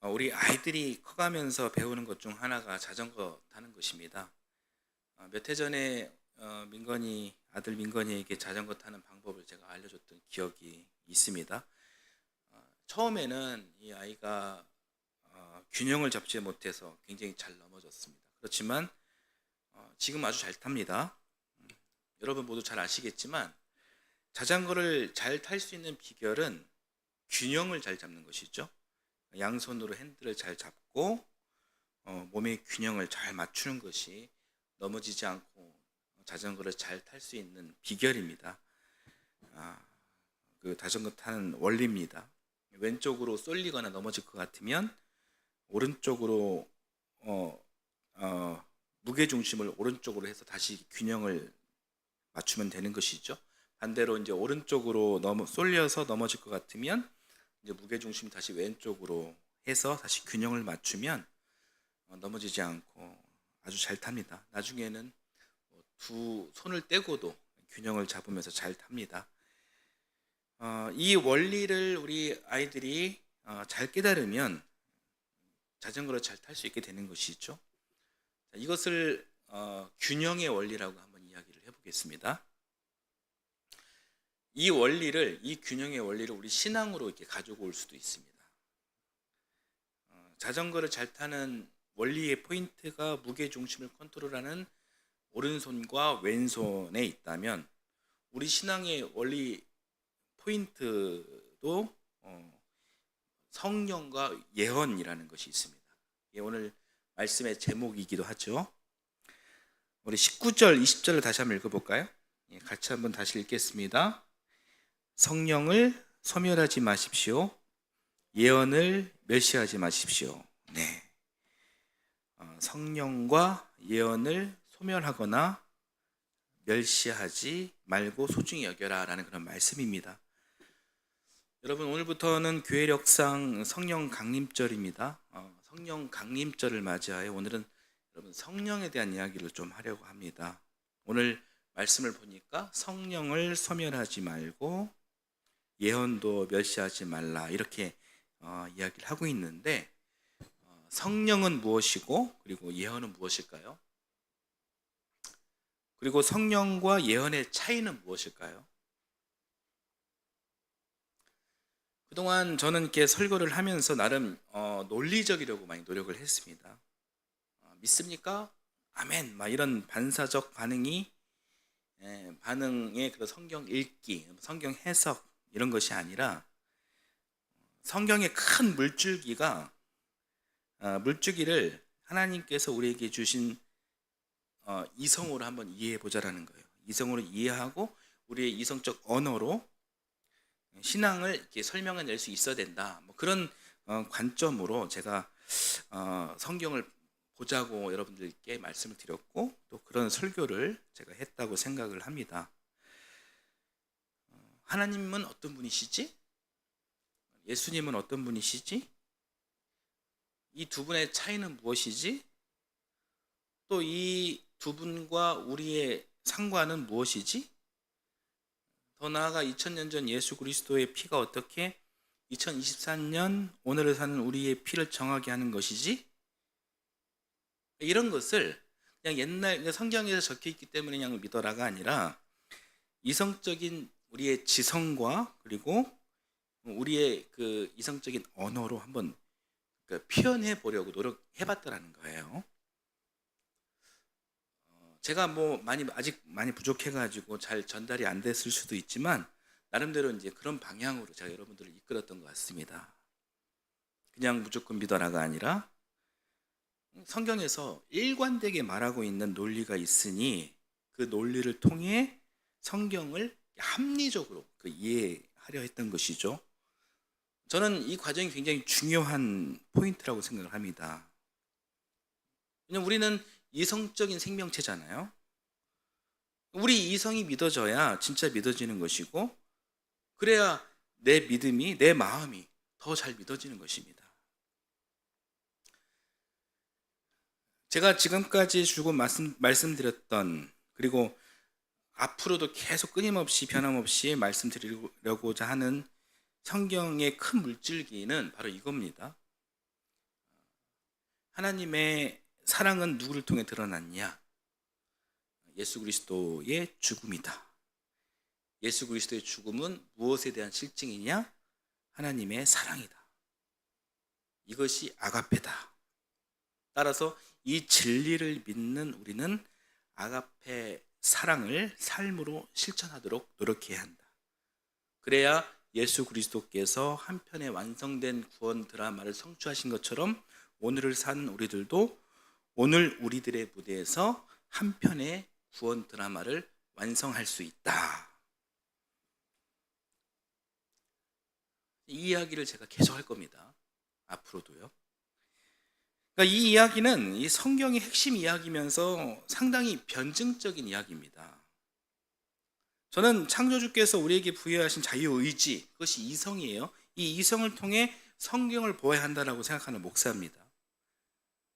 우리 아이들이 커가면서 배우는 것 중 하나가 자전거 타는 것입니다. 몇 해 전에 아들 민건이에게 자전거 타는 방법을 제가 알려줬던 기억이 있습니다. 처음에는 이 아이가 균형을 잡지 못해서 굉장히 잘 넘어졌습니다. 그렇지만 지금 아주 잘 탑니다. 여러분 모두 잘 아시겠지만 자전거를 잘 탈 수 있는 비결은 균형을 잘 잡는 것이죠. 양손으로 핸들을 잘 잡고 몸의 균형을 잘 맞추는 것이 넘어지지 않고 자전거를 잘 탈 수 있는 비결입니다. 그 자전거 타는 원리입니다. 왼쪽으로 쏠리거나 넘어질 것 같으면 오른쪽으로 무게 중심을 오른쪽으로 해서 다시 균형을 맞추면 되는 것이죠. 반대로 이제 오른쪽으로 쏠려서 넘어질 것 같으면 이제 무게 중심 다시 왼쪽으로 해서 다시 균형을 맞추면 넘어지지 않고 아주 잘 탑니다. 나중에는 두 손을 떼고도 균형을 잡으면서 잘 탑니다. 이 원리를 우리 아이들이 잘 깨달으면 자전거를 잘 탈 수 있게 되는 것이죠. 이것을 균형의 원리라고 한번 이야기를 해보겠습니다. 이 균형의 원리를 우리 신앙으로 이렇게 가지고 올 수도 있습니다. 자전거를 잘 타는 원리의 포인트가 무게 중심을 컨트롤하는 오른손과 왼손에 있다면 우리 신앙의 원리 포인트도 성령과 예언이라는 것이 있습니다. 오늘 말씀의 제목이기도 하죠. 우리 19절, 20절을 다시 한번 읽어볼까요? 같이 한번 다시 읽겠습니다. 성령을 소멸하지 마십시오. 예언을 멸시하지 마십시오. 네. 성령과 예언을 소멸하거나 멸시하지 말고 소중히 여겨라 라는 그런 말씀입니다. 여러분, 오늘부터는 교회력상 성령 강림절입니다. 성령 강림절을 맞이하여 오늘은 여러분 성령에 대한 이야기를 좀 하려고 합니다. 오늘 말씀을 보니까 성령을 소멸하지 말고 예언도 멸시하지 말라 이렇게 이야기를 하고 있는데 성령은 무엇이고 그리고 예언은 무엇일까요? 그리고 성령과 예언의 차이는 무엇일까요? 그동안 저는 이렇게 설교를 하면서 나름 논리적이려고 많이 노력을 했습니다. 믿습니까? 아멘. 막 이런 반사적 반응의 그런 성경 읽기, 성경 해석 이런 것이 아니라 성경의 큰 물줄기를 하나님께서 우리에게 주신 이성으로 한번 이해해 보자라는 거예요. 이성으로 이해하고 우리의 이성적 언어로 신앙을 이렇게 설명해낼 수 있어야 된다. 그런 관점으로 제가 성경을 보자고 여러분들께 말씀을 드렸고 또 그런 설교를 제가 했다고 생각을 합니다. 하나님은 어떤 분이시지? 예수님은 어떤 분이시지? 이 두 분의 차이는 무엇이지? 또 이 두 분과 우리의 상관은 무엇이지? 더 나아가 2000년 전 예수 그리스도의 피가 어떻게 2023년 오늘을 사는 우리의 피를 정하게 하는 것이지? 이런 것을 그냥 옛날 성경에서 적혀 있기 때문에 그냥 믿어라가 아니라 이성적인 우리의 지성과 그리고 우리의 그 이성적인 언어로 한번 표현해 보려고 노력해 봤다라는 거예요. 제가 아직 많이 부족해 가지고 잘 전달이 안 됐을 수도 있지만 나름대로 이제 그런 방향으로 제가 여러분들을 이끌었던 것 같습니다. 그냥 무조건 믿어라가 아니라 성경에서 일관되게 말하고 있는 논리가 있으니 그 논리를 통해 성경을 합리적으로 이해하려 했던 것이죠. 저는 이 과정이 굉장히 중요한 포인트라고 생각을 합니다. 왜냐하면 우리는 이성적인 생명체잖아요. 우리 이성이 믿어져야 진짜 믿어지는 것이고 그래야 내 믿음이, 내 마음이 더 잘 믿어지는 것입니다. 제가 지금까지 주고 말씀드렸던 그리고 앞으로도 계속 끊임없이 변함없이 말씀드리려고자 하는 성경의 큰 물줄기는 바로 이겁니다. 하나님의 사랑은 누구를 통해 드러났냐? 예수 그리스도의 죽음이다. 예수 그리스도의 죽음은 무엇에 대한 실증이냐? 하나님의 사랑이다. 이것이 아가페다. 따라서 이 진리를 믿는 우리는 아가페 사랑을 삶으로 실천하도록 노력해야 한다. 그래야 예수 그리스도께서 한편의 완성된 구원 드라마를 성취하신 것처럼 오늘을 산 우리들도 오늘 우리들의 무대에서 한편의 구원 드라마를 완성할 수 있다. 이 이야기를 제가 계속 할 겁니다. 앞으로도요. 그러니까 이 이야기는 이 성경의 핵심 이야기면서 상당히 변증적인 이야기입니다. 저는 창조주께서 우리에게 부여하신 자유의지, 그것이 이성이에요. 이 이성을 통해 성경을 보아야 한다고 생각하는 목사입니다.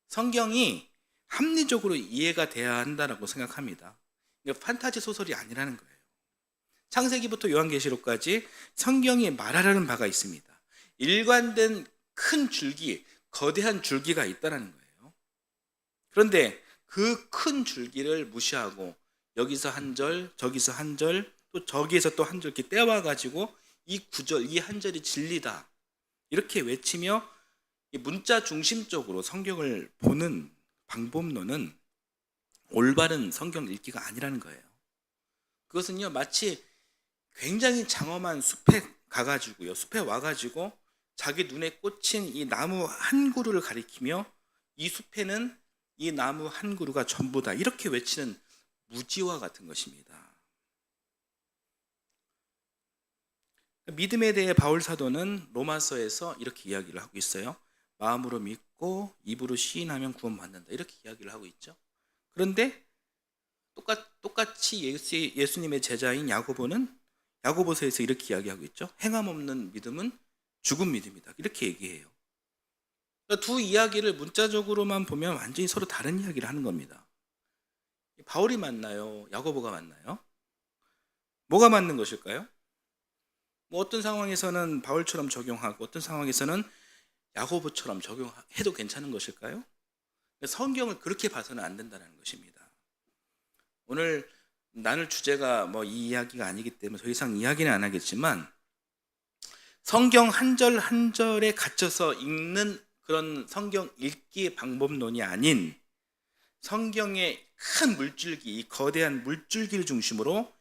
성경이 합리적으로 이해가 돼야 한다고 생각합니다. 그러니까 판타지 소설이 아니라는 거예요. 창세기부터 요한계시록까지 성경이 말하려는 바가 있습니다. 일관된 큰 줄기, 거대한 줄기가 있다는 거예요. 그런데 그 큰 줄기를 무시하고 여기서 한 절, 저기서 한 절, 또 저기에서 또 한 절 이렇게 떼와가지고 이 구절, 이 한 절이 진리다 이렇게 외치며 문자 중심적으로 성경을 보는 방법론은 올바른 성경 읽기가 아니라는 거예요. 그것은요, 마치 굉장히 장엄한 숲에 가가지고요, 숲에 와가지고 자기 눈에 꽂힌 이 나무 한 그루를 가리키며 이 숲에는 이 나무 한 그루가 전부다 이렇게 외치는 무지와 같은 것입니다. 믿음에 대해 바울 사도는 로마서에서 이렇게 이야기를 하고 있어요. 마음으로 믿고 입으로 시인하면 구원받는다 이렇게 이야기를 하고 있죠. 그런데 똑같이 예수님의 제자인 야고보서에서 이렇게 이야기하고 있죠. 행함 없는 믿음은 죽은 믿음이다 이렇게 얘기해요. 그러니까 두 이야기를 문자적으로만 보면 완전히 서로 다른 이야기를 하는 겁니다. 바울이 맞나요? 야고보가 맞나요? 뭐가 맞는 것일까요? 어떤 상황에서는 바울처럼 적용하고 어떤 상황에서는 야고보처럼 적용해도 괜찮은 것일까요? 성경을 그렇게 봐서는 안 된다는 것입니다. 오늘 나눌 주제가 이 이야기가 아니기 때문에 더 이상 이야기는 안 하겠지만 성경 한 절 한 절에 갇혀서 읽는 그런 성경 읽기의 방법론이 아닌 성경의 큰 물줄기, 이 거대한 물줄기를 중심으로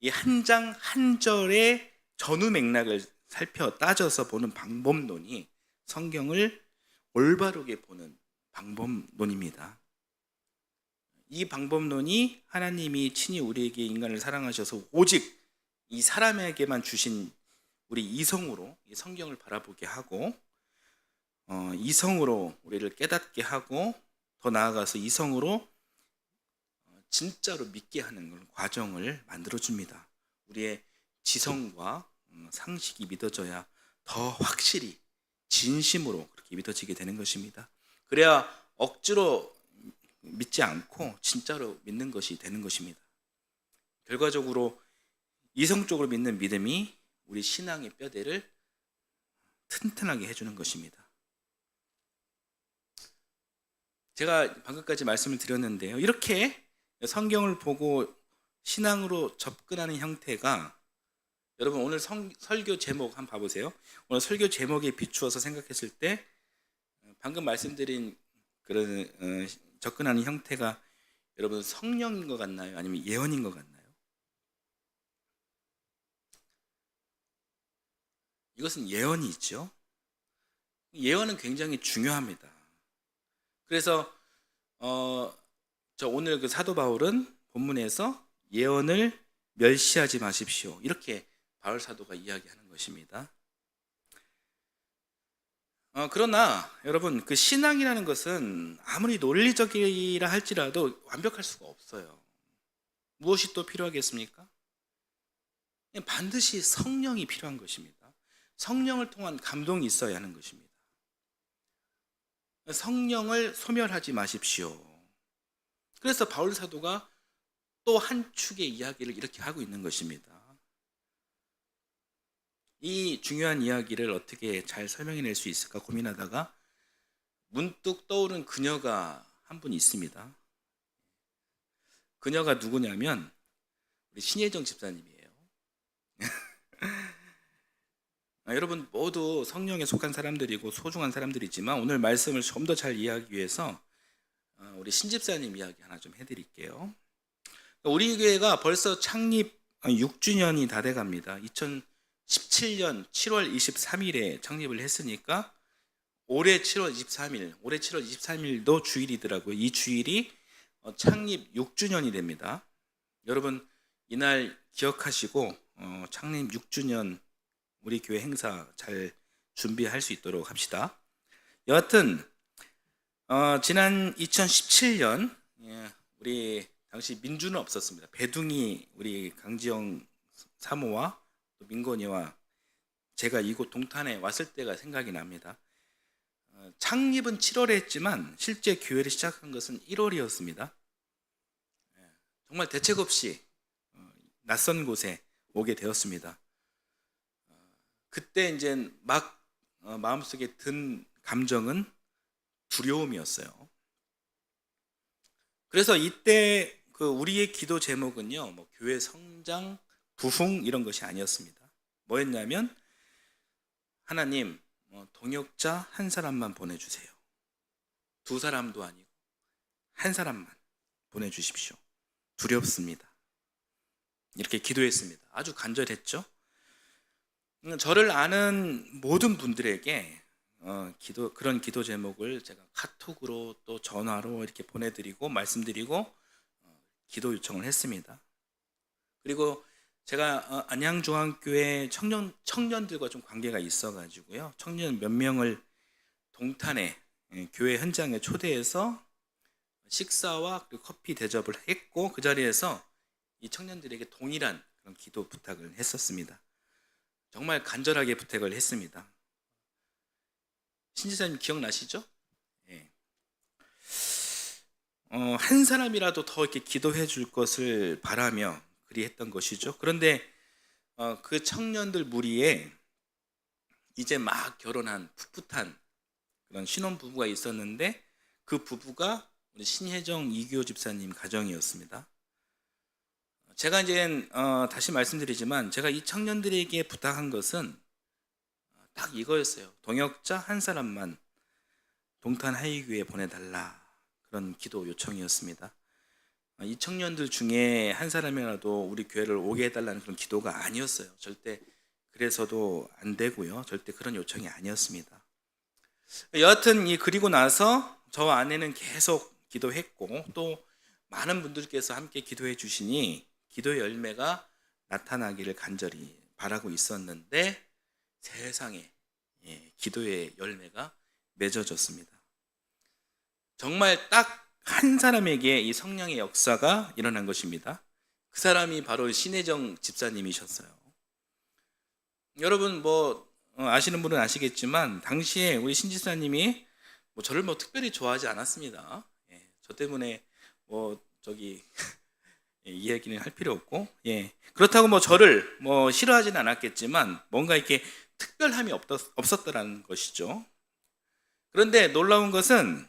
이 한 장 한 절의 전후 맥락을 살펴 따져서 보는 방법론이 성경을 올바르게 보는 방법론입니다. 이 방법론이 하나님이 친히 우리에게 인간을 사랑하셔서 오직 이 사람에게만 주신 우리 이성으로 이 성경을 바라보게 하고 이성으로 우리를 깨닫게 하고 더 나아가서 이성으로 진짜로 믿게 하는 그런 과정을 만들어줍니다. 우리의 지성과 상식이 믿어져야 더 확실히 진심으로 그렇게 믿어지게 되는 것입니다. 그래야 억지로 믿지 않고 진짜로 믿는 것이 되는 것입니다. 결과적으로 이성적으로 믿는 믿음이 우리 신앙의 뼈대를 튼튼하게 해주는 것입니다. 제가 방금까지 말씀을 드렸는데요, 이렇게 성경을 보고 신앙으로 접근하는 형태가 여러분 오늘 설교 제목 한번 봐보세요. 오늘 설교 제목에 비추어서 생각했을 때 방금 말씀드린 그런 접근하는 형태가 여러분 성령인 것 같나요? 아니면 예언인 것 같나요? 이것은 예언이죠. 예언은 굉장히 중요합니다. 그래서 저 오늘 그 사도 바울은 본문에서 예언을 멸시하지 마십시오 이렇게 바울 사도가 이야기하는 것입니다. 그러나 여러분 그 신앙이라는 것은 아무리 논리적이라 할지라도 완벽할 수가 없어요. 무엇이 또 필요하겠습니까? 반드시 성령이 필요한 것입니다. 성령을 통한 감동이 있어야 하는 것입니다. 성령을 소멸하지 마십시오. 그래서 바울 사도가 또 한 축의 이야기를 이렇게 하고 있는 것입니다. 이 중요한 이야기를 어떻게 잘 설명해낼 수 있을까 고민하다가 문득 떠오른 그녀가 한 분 있습니다. 그녀가 누구냐면 우리 신혜정 집사님이에요. 여러분 모두 성령에 속한 사람들이고 소중한 사람들이지만 오늘 말씀을 좀 더 잘 이해하기 위해서 우리 신 집사님 이야기 하나 좀 해드릴게요. 우리 교회가 벌써 창립 6주년이 다 돼갑니다. 2017년 7월 23일에 창립을 했으니까 올해 7월 23일도 주일이더라고요. 이 주일이 창립 6주년이 됩니다. 여러분 이날 기억하시고 창립 6주년 우리 교회 행사 잘 준비할 수 있도록 합시다. 여하튼 지난 2017년 우리 당시 민주는 없었습니다. 배둥이 우리 강지영 사모와 또 민건이와 제가 이곳 동탄에 왔을 때가 생각이 납니다. 창립은 7월에 했지만 실제 교회를 시작한 것은 1월이었습니다. 정말 대책 없이 낯선 곳에 오게 되었습니다. 그때 이제 막 마음속에 든 감정은 두려움이었어요. 그래서 이때 우리의 기도 제목은요, 뭐 교회 성장, 부흥 이런 것이 아니었습니다. 뭐였냐면 하나님 동역자 한 사람만 보내주세요. 두 사람도 아니고 한 사람만 보내주십시오. 두렵습니다. 이렇게 기도했습니다. 아주 간절했죠. 저를 아는 모든 분들에게 그런 기도 제목을 제가 카톡으로 또 전화로 이렇게 보내드리고 말씀드리고 기도 요청을 했습니다. 그리고 제가 안양중앙교회 청년들과 좀 관계가 있어가지고요. 청년 몇 명을 동탄에 교회 현장에 초대해서 식사와 그리고 커피 대접을 했고 그 자리에서 이 청년들에게 동일한 그런 기도 부탁을 했었습니다. 정말 간절하게 부탁을 했습니다. 신지사님 기억나시죠? 네. 한 사람이라도 더 이렇게 기도해 줄 것을 바라며 그리했던 것이죠. 그런데 그 청년들 무리에 이제 막 결혼한 풋풋한 그런 신혼부부가 있었는데 그 부부가 우리 신혜정 이규호 집사님 가정이었습니다. 제가 이제 다시 말씀드리지만 제가 이 청년들에게 부탁한 것은 딱 이거였어요. 동역자 한 사람만 동탄 하이교회에 보내달라, 그런 기도 요청이었습니다. 이 청년들 중에 한 사람이라도 우리 교회를 오게 해달라는 그런 기도가 아니었어요. 절대 그래서도 안 되고요. 절대 그런 요청이 아니었습니다. 여하튼 그리고 나서 저 아내는 계속 기도했고 또 많은 분들께서 함께 기도해 주시니 기도의 열매가 나타나기를 간절히 바라고 있었는데 세상에 기도의 열매가 맺어졌습니다. 정말 딱 한 사람에게 이 성령의 역사가 일어난 것입니다. 그 사람이 바로 신혜정 집사님이셨어요. 여러분 아시는 분은 아시겠지만 당시에 우리 신 집사님이 저를 특별히 좋아하지 않았습니다. 저 때문에 이 얘기는 할 필요 없고, 그렇다고 저를 싫어하지는 않았겠지만 뭔가 이렇게 특별함이 없었더라는 것이죠. 그런데 놀라운 것은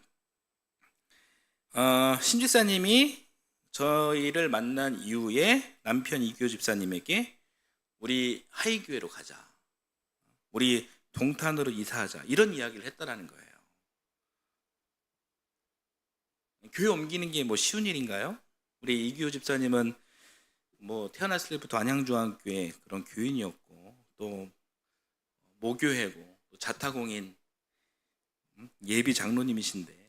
신집사님이 저희를 만난 이후에 남편 이규호 집사님에게 우리 하이교회로 가자, 우리 동탄으로 이사하자, 이런 이야기를 했다라는 거예요. 교회 옮기는 게 쉬운 일인가요? 우리 이규호 집사님은 태어났을 때부터 안양중앙교회 그런 교인이었고 또 모교회고 또 자타공인 예비 장로님이신데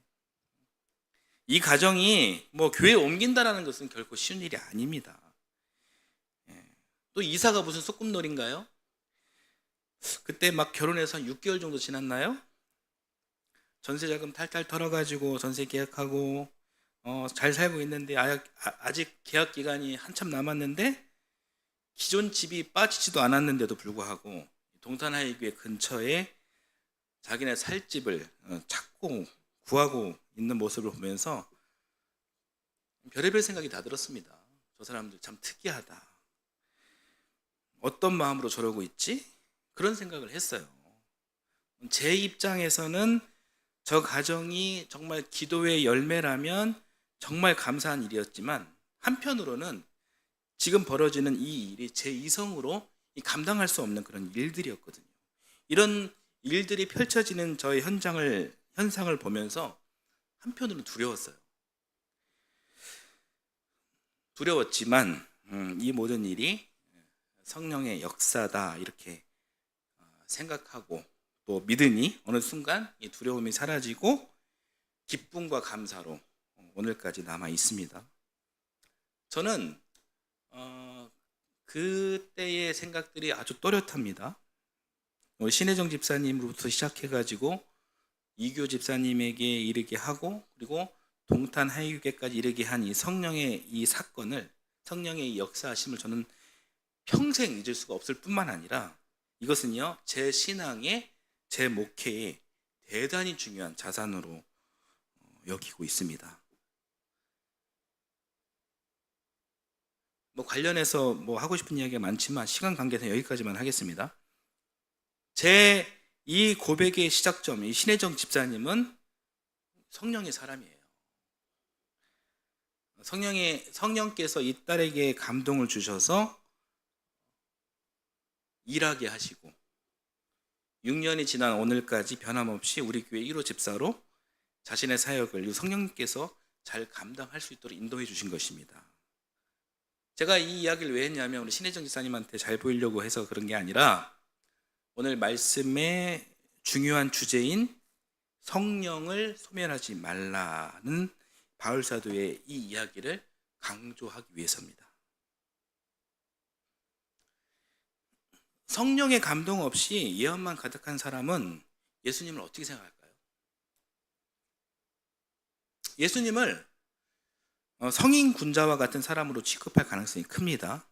이 가정이 교회 옮긴다라는 것은 결코 쉬운 일이 아닙니다. 또 이사가 무슨 소꿉놀이인가요? 그때 막 결혼해서 한 6개월 정도 지났나요? 전세자금 탈탈 털어가지고 전세 계약하고 잘 살고 있는데 아직 계약 기간이 한참 남았는데 기존 집이 빠지지도 않았는데도 불구하고 동탄 하이교회 근처에 자기네 살 집을 찾고 구하고 있는 모습을 보면서 별의별 생각이 다 들었습니다. 저 사람들 참 특이하다. 어떤 마음으로 저러고 있지? 그런 생각을 했어요. 제 입장에서는 저 가정이 정말 기도의 열매라면 정말 감사한 일이었지만, 한편으로는 지금 벌어지는 이 일이 제 이성으로 감당할 수 없는 그런 일들이었거든요. 이런 일들이 펼쳐지는 저의 현상을 보면서 한편으로는 두려웠어요. 두려웠지만 이 모든 일이 성령의 역사다 이렇게 생각하고 또 믿으니 어느 순간 이 두려움이 사라지고 기쁨과 감사로 오늘까지 남아 있습니다. 저는 그때의 생각들이 아주 또렷합니다. 우리 신혜정 집사님으로부터 시작해가지고 이교 집사님에게 이르게 하고, 그리고 동탄 하이교회까지 이르게 한 이 성령의 이 사건을, 성령의 이 역사하심을 저는 평생 잊을 수가 없을 뿐만 아니라 이것은요, 제 신앙의, 제 목회에 대단히 중요한 자산으로 여기고 있습니다. 관련해서 하고 싶은 이야기가 많지만 시간 관계상 여기까지만 하겠습니다. 제 이 고백의 시작점, 이 신혜정 집사님은 성령의 사람이에요. 성령께서 이 딸에게 감동을 주셔서 일하게 하시고 6년이 지난 오늘까지 변함없이 우리 교회 1호 집사로 자신의 사역을 성령님께서 잘 감당할 수 있도록 인도해 주신 것입니다. 제가 이 이야기를 왜 했냐면 우리 신혜정 집사님한테 잘 보이려고 해서 그런 게 아니라 오늘 말씀의 중요한 주제인 성령을 소멸하지 말라는 바울 사도의 이 이야기를 강조하기 위해서입니다. 성령의 감동 없이 예언만 가득한 사람은 예수님을 어떻게 생각할까요? 예수님을 성인 군자와 같은 사람으로 취급할 가능성이 큽니다.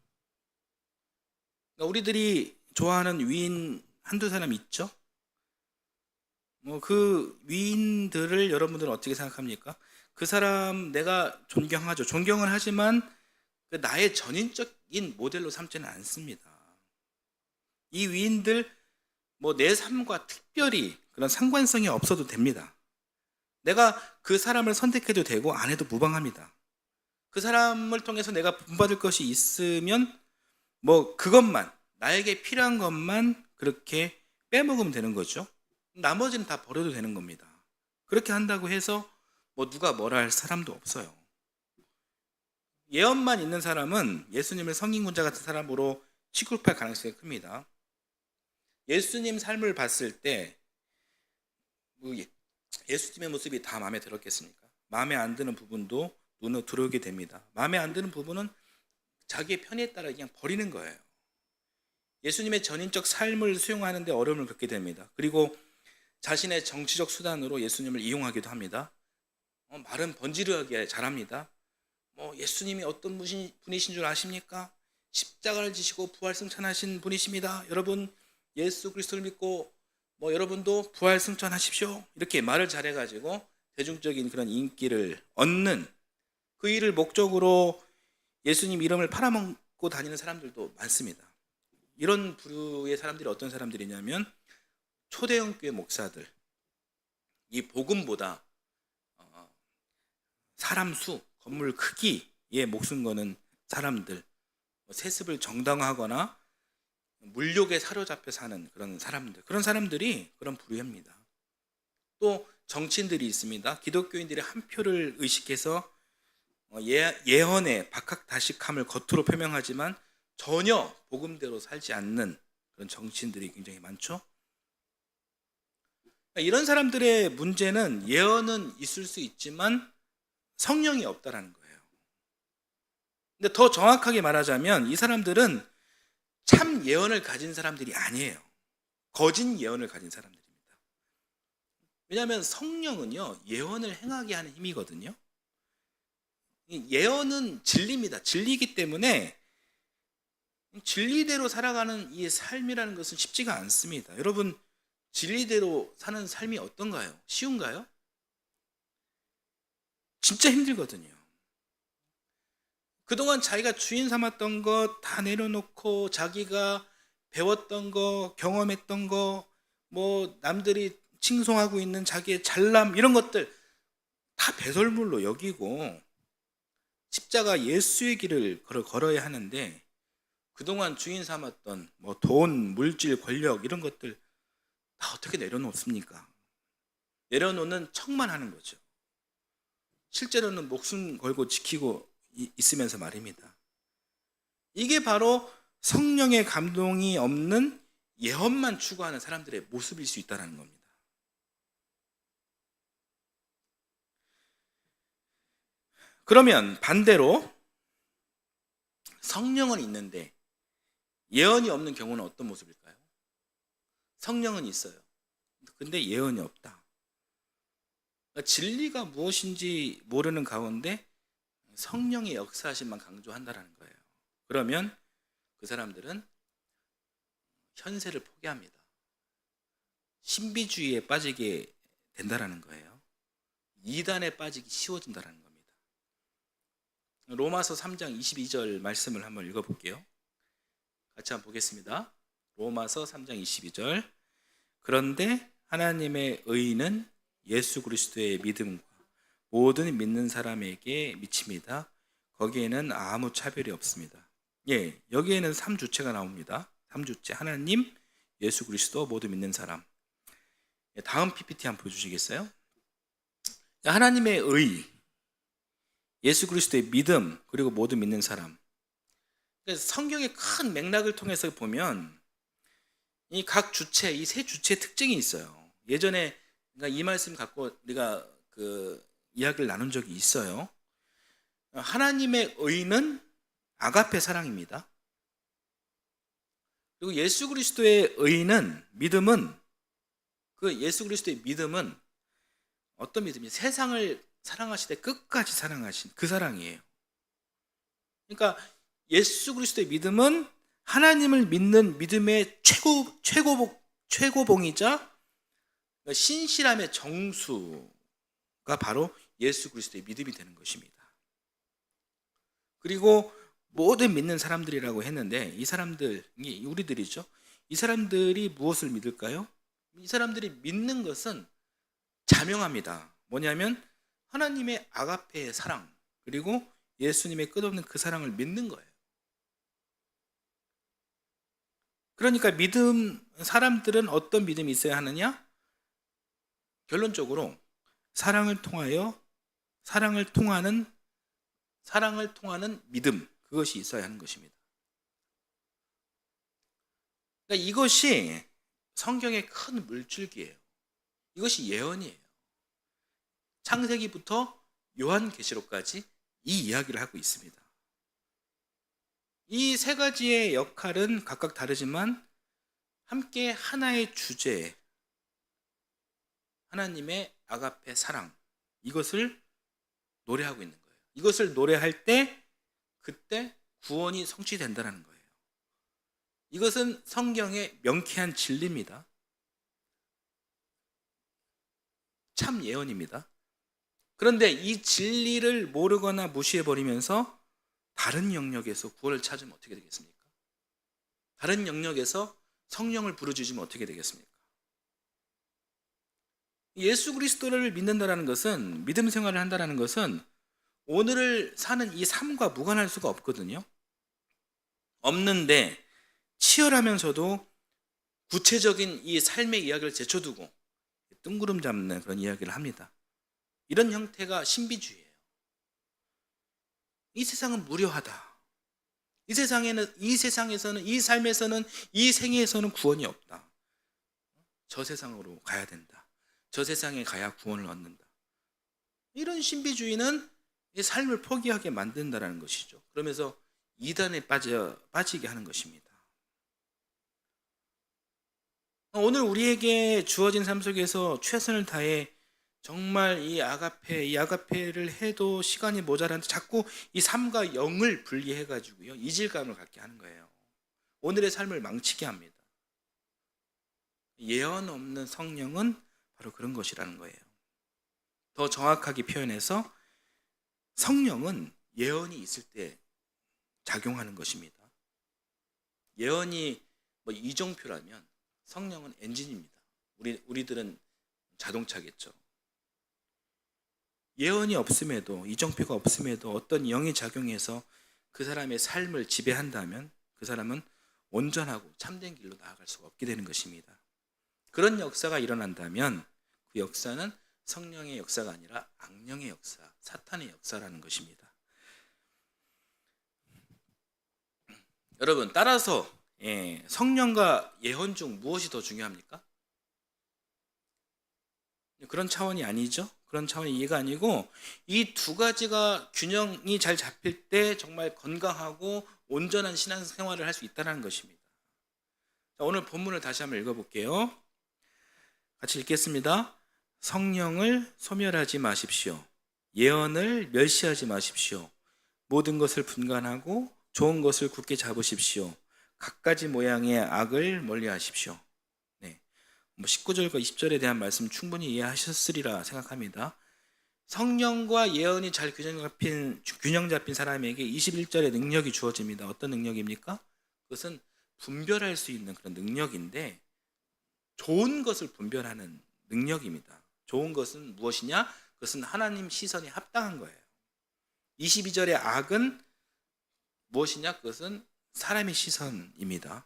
우리들이 좋아하는 위인 한두 사람 있죠? 그 위인들을 여러분들은 어떻게 생각합니까? 그 사람 내가 존경하죠. 존경은 하지만 나의 전인적인 모델로 삼지는 않습니다. 이 위인들 내 삶과 특별히 그런 상관성이 없어도 됩니다. 내가 그 사람을 선택해도 되고 안 해도 무방합니다. 그 사람을 통해서 내가 본받을 것이 있으면 그것만, 나에게 필요한 것만 그렇게 빼먹으면 되는 거죠. 나머지는 다 버려도 되는 겁니다. 그렇게 한다고 해서 누가 뭐라 할 사람도 없어요. 예언만 있는 사람은 예수님을 성인군자 같은 사람으로 취급할 가능성이 큽니다. 예수님 삶을 봤을 때 예수님의 모습이 다 마음에 들었겠습니까? 마음에 안 드는 부분도 눈에 들어오게 됩니다. 마음에 안 드는 부분은 자기의 편에 따라 그냥 버리는 거예요. 예수님의 전인적 삶을 수용하는 데 어려움을 겪게 됩니다. 그리고 자신의 정치적 수단으로 예수님을 이용하기도 합니다. 말은 번지르하게 잘합니다. 예수님이 어떤 분이신 줄 아십니까? 십자가를 지시고 부활 승천하신 분이십니다. 여러분 예수 그리스도를 믿고 여러분도 부활 승천하십시오. 이렇게 말을 잘해가지고 대중적인 그런 인기를 얻는 그 일을 목적으로 예수님 이름을 팔아먹고 다니는 사람들도 많습니다. 이런 부류의 사람들이 어떤 사람들이냐면 초대형 교회 목사들, 이 복음보다 사람 수, 건물 크기에 목숨 거는 사람들, 세습을 정당화하거나 물욕에 사로잡혀 사는 그런 사람들, 그런 사람들이 그런 부류입니다. 또 정치인들이 있습니다. 기독교인들의 한 표를 의식해서 예언의 박학다식함을 겉으로 표명하지만 전혀 복음대로 살지 않는 그런 정치인들이 굉장히 많죠. 이런 사람들의 문제는 예언은 있을 수 있지만 성령이 없다라는 거예요. 근데 더 정확하게 말하자면 이 사람들은 참 예언을 가진 사람들이 아니에요. 거짓 예언을 가진 사람들입니다. 왜냐하면 성령은요, 예언을 행하게 하는 힘이거든요. 예언은 진리입니다. 진리이기 때문에 진리대로 살아가는 이 삶이라는 것은 쉽지가 않습니다. 여러분, 진리대로 사는 삶이 어떤가요? 쉬운가요? 진짜 힘들거든요. 그동안 자기가 주인 삼았던 것 다 내려놓고 자기가 배웠던 거, 경험했던 거, 남들이 칭송하고 있는 자기의 잘남 이런 것들 다 배설물로 여기고 십자가 예수의 길을 걸어야 하는데 그동안 주인 삼았던 뭐 돈, 물질, 권력 이런 것들 다 어떻게 내려놓습니까? 내려놓는 척만 하는 거죠. 실제로는 목숨 걸고 지키고 있으면서 말입니다. 이게 바로 성령의 감동이 없는 예언만 추구하는 사람들의 모습일 수 있다는 겁니다. 그러면 반대로 성령은 있는데 예언이 없는 경우는 어떤 모습일까요? 성령은 있어요. 근데 예언이 없다. 그러니까 진리가 무엇인지 모르는 가운데 성령의 역사하심만 강조한다는 거예요. 그러면 그 사람들은 현세를 포기합니다. 신비주의에 빠지게 된다는 거예요. 이단에 빠지기 쉬워진다는 겁니다. 로마서 3장 22절 말씀을 한번 읽어볼게요. 같이 한번 보겠습니다. 로마서 3장 22절. 그런데 하나님의 의는 예수 그리스도의 믿음과 모든 믿는 사람에게 미칩니다. 거기에는 아무 차별이 없습니다. 예, 여기에는 3주체가 나옵니다. 3주체 하나님, 예수 그리스도, 모두 믿는 사람. 다음 PPT 한번 보여주시겠어요? 하나님의 의, 예수 그리스도의 믿음, 그리고 모두 믿는 사람. 성경의 큰 맥락을 통해서 보면 이 각 주체, 이 세 주체의 특징이 있어요. 예전에 이 말씀 갖고 우리가 이야기를 나눈 적이 있어요. 하나님의 의는 아가페 사랑입니다. 그리고 예수 그리스도의 의는 믿음은 예수 그리스도의 믿음은 어떤 믿음이에요? 세상을 사랑하시되 끝까지 사랑하신 그 사랑이에요. 그러니까 예수 그리스도의 믿음은 하나님을 믿는 믿음의 최고봉이자 신실함의 정수가 바로 예수 그리스도의 믿음이 되는 것입니다. 그리고 모든 믿는 사람들이라고 했는데 이 사람들이 우리들이죠. 이 사람들이 무엇을 믿을까요? 이 사람들이 믿는 것은 자명합니다. 뭐냐면 하나님의 아가페의 사랑 그리고 예수님의 끝없는 그 사랑을 믿는 거예요. 그러니까 사람들은 어떤 믿음이 있어야 하느냐? 결론적으로 사랑을 통하는 믿음, 그것이 있어야 하는 것입니다. 그러니까 이것이 성경의 큰 물줄기예요. 이것이 예언이에요. 창세기부터 요한계시록까지 이 이야기를 하고 있습니다. 이 세 가지의 역할은 각각 다르지만 함께 하나의 주제, 하나님의 아가페 사랑, 이것을 노래하고 있는 거예요. 이것을 노래할 때 그때 구원이 성취된다는 거예요. 이것은 성경의 명쾌한 진리입니다. 참 예언입니다. 그런데 이 진리를 모르거나 무시해버리면서 다른 영역에서 구원을 찾으면 어떻게 되겠습니까? 다른 영역에서 성령을 부르짖으면 어떻게 되겠습니까? 예수 그리스도를 믿는다는 것은, 믿음 생활을 한다는 것은 오늘을 사는 이 삶과 무관할 수가 없거든요. 없는데 치열하면서도 구체적인 이 삶의 이야기를 제쳐두고 뜬구름 잡는 그런 이야기를 합니다. 이런 형태가 신비주의예요. 이 세상은 무료하다. 이 세상에서는, 이 삶에서는, 이 생애에서는 구원이 없다. 저 세상으로 가야 된다. 저 세상에 가야 구원을 얻는다. 이런 신비주의는 이 삶을 포기하게 만든다는 것이죠. 그러면서 이단에 빠지게 하는 것입니다. 오늘 우리에게 주어진 삶 속에서 최선을 다해 정말 이 아가페를 해도 시간이 모자란데 자꾸 이 삶과 영을 분리해가지고요, 이질감을 갖게 하는 거예요. 오늘의 삶을 망치게 합니다. 예언 없는 성령은 바로 그런 것이라는 거예요. 더 정확하게 표현해서 성령은 예언이 있을 때 작용하는 것입니다. 예언이 이정표라면 성령은 엔진입니다. 우리들은 자동차겠죠. 예언이 없음에도, 이정표가 없음에도 어떤 영이 작용해서 그 사람의 삶을 지배한다면 그 사람은 온전하고 참된 길로 나아갈 수가 없게 되는 것입니다. 그런 역사가 일어난다면 그 역사는 성령의 역사가 아니라 악령의 역사, 사탄의 역사라는 것입니다. 여러분, 따라서 성령과 예언 중 무엇이 더 중요합니까? 그런 차원이 아니죠. 그런 차원의 이해가 아니고 이 두 가지가 균형이 잘 잡힐 때 정말 건강하고 온전한 신앙생활을 할 수 있다는 것입니다. 자, 오늘 본문을 다시 한번 읽어볼게요. 같이 읽겠습니다. 성령을 소멸하지 마십시오. 예언을 멸시하지 마십시오. 모든 것을 분간하고 좋은 것을 굳게 잡으십시오. 갖가지 모양의 악을 멀리하십시오. 19절과 20절에 대한 말씀 충분히 이해하셨으리라 생각합니다. 성령과 예언이 잘 균형 잡힌 사람에게 21절에 능력이 주어집니다. 어떤 능력입니까? 그것은 분별할 수 있는 그런 능력인데 좋은 것을 분별하는 능력입니다. 좋은 것은 무엇이냐? 그것은 하나님 시선이 합당한 거예요. 22절의 악은 무엇이냐? 그것은 사람의 시선입니다.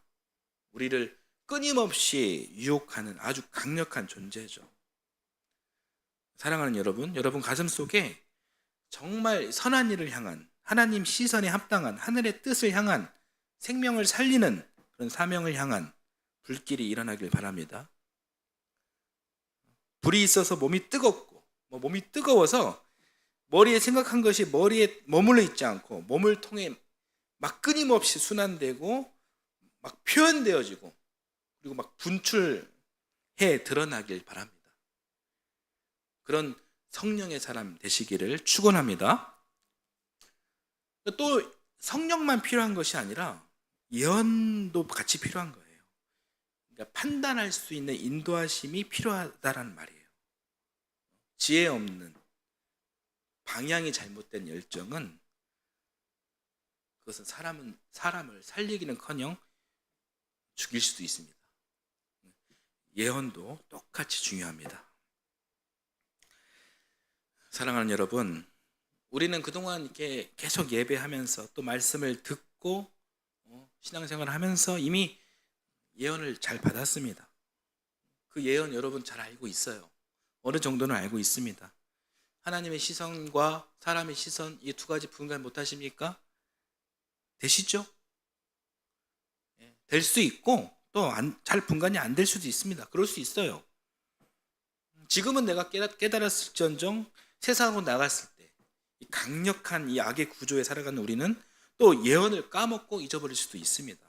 우리를 끊임없이 유혹하는 아주 강력한 존재죠. 사랑하는 여러분 가슴 속에 정말 선한 일을 향한 하나님 시선에 합당한 하늘의 뜻을 향한 생명을 살리는 그런 사명을 향한 불길이 일어나길 바랍니다. 불이 있어서 몸이 뜨겁고 몸이 뜨거워서 머리에 생각한 것이 머리에 머물러 있지 않고 몸을 통해 막 끊임없이 순환되고 막 표현되어지고 그리고 막 분출해 드러나길 바랍니다. 그런 성령의 사람 되시기를 축원합니다. 또 성령만 필요한 것이 아니라 예언도 같이 필요한 거예요. 그러니까 판단할 수 있는 인도하심이 필요하다라는 말이에요. 지혜 없는 방향이 잘못된 열정은 그것은 사람을 살리기는커녕 죽일 수도 있습니다. 예언도 똑같이 중요합니다. 사랑하는 여러분, 우리는 그동안 이렇게 계속 예배하면서 또 말씀을 듣고 신앙생활을 하면서 이미 예언을 잘 받았습니다. 그 예언 여러분 잘 알고 있어요. 어느 정도는 알고 있습니다. 하나님의 시선과 사람의 시선 이 두 가지 분간 못하십니까? 되시죠? 될 수 있고 또 잘 분간이 안 될 수도 있습니다. 그럴 수 있어요. 지금은 내가 깨달았을지언정 세상으로 나갔을 때 이 강력한 이 악의 구조에 살아가는 우리는 또 예언을 까먹고 잊어버릴 수도 있습니다.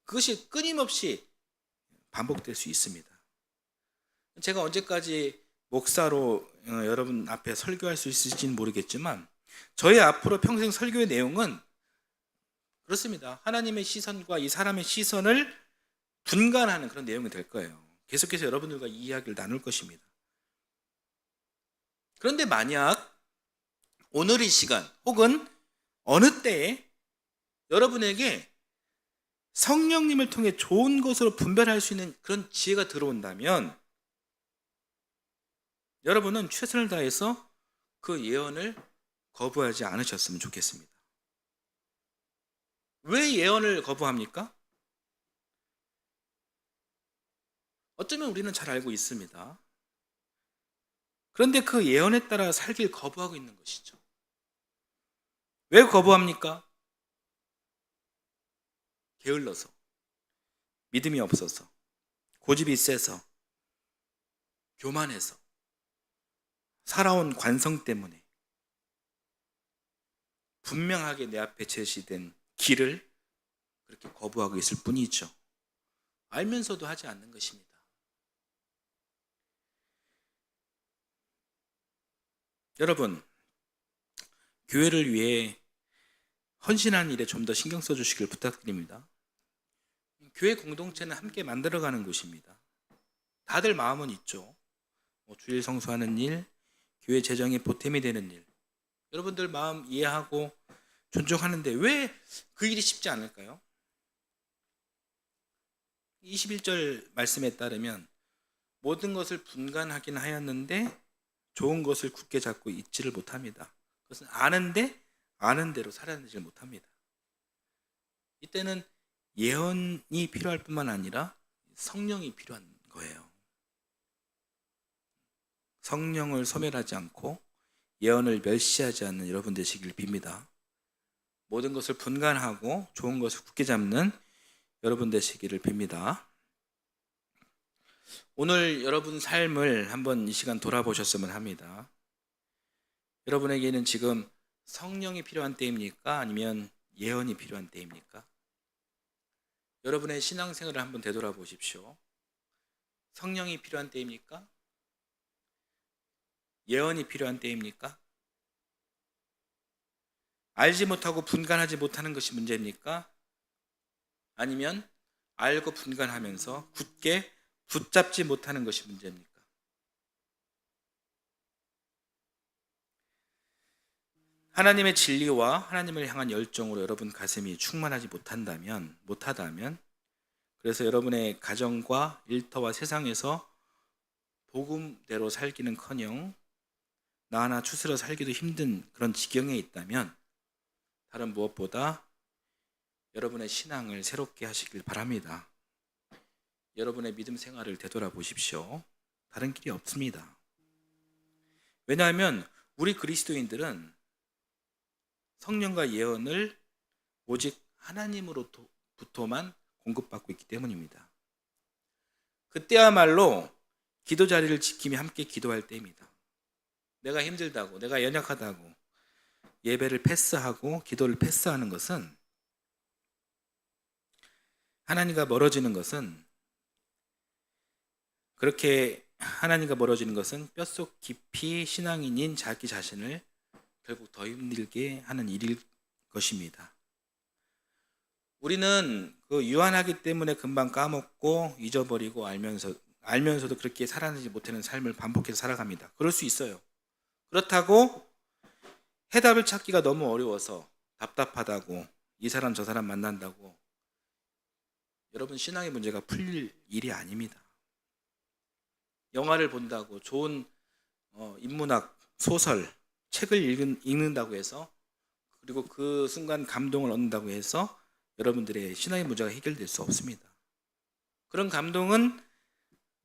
그것이 끊임없이 반복될 수 있습니다. 제가 언제까지 목사로 여러분 앞에 설교할 수 있을지는 모르겠지만 저의 앞으로 평생 설교의 내용은 그렇습니다. 하나님의 시선과 이 사람의 시선을 분간하는 그런 내용이 될 거예요. 계속해서 여러분들과 이 이야기를 나눌 것입니다. 그런데 만약 오늘 이 시간 혹은 어느 때에 여러분에게 성령님을 통해 좋은 것으로 분별할 수 있는 그런 지혜가 들어온다면 여러분은 최선을 다해서 그 예언을 거부하지 않으셨으면 좋겠습니다. 왜 예언을 거부합니까? 어쩌면 우리는 잘 알고 있습니다. 그런데 그 예언에 따라 살길 거부하고 있는 것이죠. 왜 거부합니까? 게을러서, 믿음이 없어서, 고집이 세서, 교만해서, 살아온 관성 때문에 분명하게 내 앞에 제시된 길을 그렇게 거부하고 있을 뿐이죠. 알면서도 하지 않는 것입니다. 여러분, 교회를 위해 헌신하는 일에 좀 더 신경 써주시길 부탁드립니다. 교회 공동체는 함께 만들어가는 곳입니다. 다들 마음은 있죠. 주일 성수하는 일, 교회 재정에 보탬이 되는 일, 여러분들 마음 이해하고 존중하는데 왜 그 일이 쉽지 않을까요? 21절 말씀에 따르면 모든 것을 분간하긴 하였는데 좋은 것을 굳게 잡고 잊지를 못합니다. 그것은 아는데 아는 대로 살아내지 못합니다. 이때는 예언이 필요할 뿐만 아니라 성령이 필요한 거예요. 성령을 소멸하지 않고 예언을 멸시하지 않는 여러분 되시길 빕니다. 모든 것을 분간하고 좋은 것을 굳게 잡는 여러분 되시기를 빕니다. 오늘 여러분 삶을 한번 이 시간 돌아보셨으면 합니다. 여러분에게는 지금 성령이 필요한 때입니까? 아니면 예언이 필요한 때입니까? 여러분의 신앙생활을 한번 되돌아보십시오. 성령이 필요한 때입니까? 예언이 필요한 때입니까? 알지 못하고 분간하지 못하는 것이 문제입니까? 아니면 알고 분간하면서 굳게 붙잡지 못하는 것이 문제입니까? 하나님의 진리와 하나님을 향한 열정으로 여러분 가슴이 충만하지 못하다면 그래서 여러분의 가정과 일터와 세상에서 복음대로 살기는커녕 나 하나 추스려 살기도 힘든 그런 지경에 있다면 다른 무엇보다 여러분의 신앙을 새롭게 하시길 바랍니다. 여러분의 믿음 생활을 되돌아보십시오. 다른 길이 없습니다. 왜냐하면 우리 그리스도인들은 성령과 예언을 오직 하나님으로부터만 공급받고 있기 때문입니다. 그때야말로 기도 자리를 지키며 함께 기도할 때입니다. 내가 힘들다고, 내가 연약하다고 예배를 패스하고 기도를 패스하는 것은, 하나님과 멀어지는 것은, 그렇게 하나님과 멀어지는 것은 뼛속 깊이 신앙인인 자기 자신을 결국 더 힘들게 하는 일일 것입니다. 우리는 유한하기 때문에 금방 까먹고 잊어버리고 알면서도 그렇게 살아내지 못하는 삶을 반복해서 살아갑니다. 그럴 수 있어요. 그렇다고 해답을 찾기가 너무 어려워서 답답하다고 이 사람 저 사람 만난다고 여러분 신앙의 문제가 풀릴 일이 아닙니다. 영화를 본다고 좋은 인문학, 소설, 책을 읽는다고 해서 그리고 그 순간 감동을 얻는다고 해서 여러분들의 신앙의 문제가 해결될 수 없습니다. 그런 감동은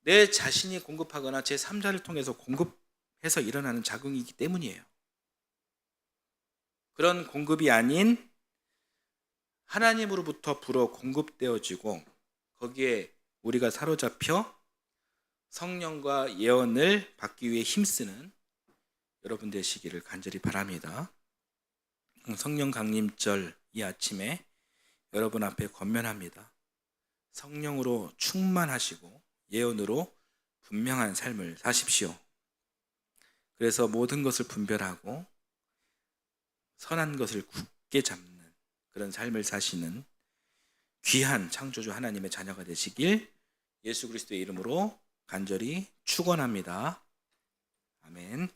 내 자신이 공급하거나 제3자를 통해서 공급해서 일어나는 작용이기 때문이에요. 그런 공급이 아닌 하나님으로부터 불어 공급되어지고 거기에 우리가 사로잡혀 성령과 예언을 받기 위해 힘쓰는 여러분 되시기를 간절히 바랍니다. 성령 강림절 이 아침에 여러분 앞에 권면합니다. 성령으로 충만하시고 예언으로 분명한 삶을 사십시오. 그래서 모든 것을 분별하고 선한 것을 굳게 잡는 그런 삶을 사시는 귀한 창조주 하나님의 자녀가 되시길 예수 그리스도의 이름으로 간절히 축원합니다. 아멘.